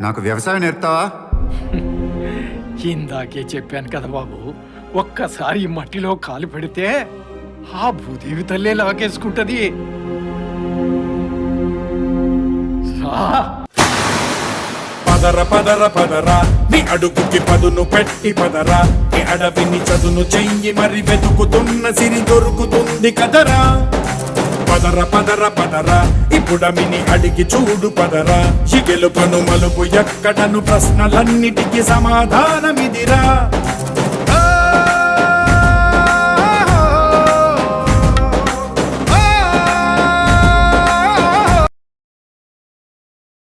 నాకు వ్యవసాయం నేర్పుతావా? ఇందాకే చెప్పాను కదా బాబు, ఒక్కసారి ఈ మట్టిలో కాలు పెడితే ఆ భూదేవి తల్లే లాగేసుకుంటది. పదర పదర పదరా నీ అడుగుకి పదును పెట్టి పదరా నీ అడవిని చదును చెయ్యి మరి వెతుకుతున్న సిరి దొరుకుతుంది కదరా. పదర పదర పదరా ఇప్పుడమిని అడిగి చూడు పదరా. ఈ గెలుపను మలుపు ఎక్కడను ప్రశ్నలన్నిటికీ సమాధానమిదిరా.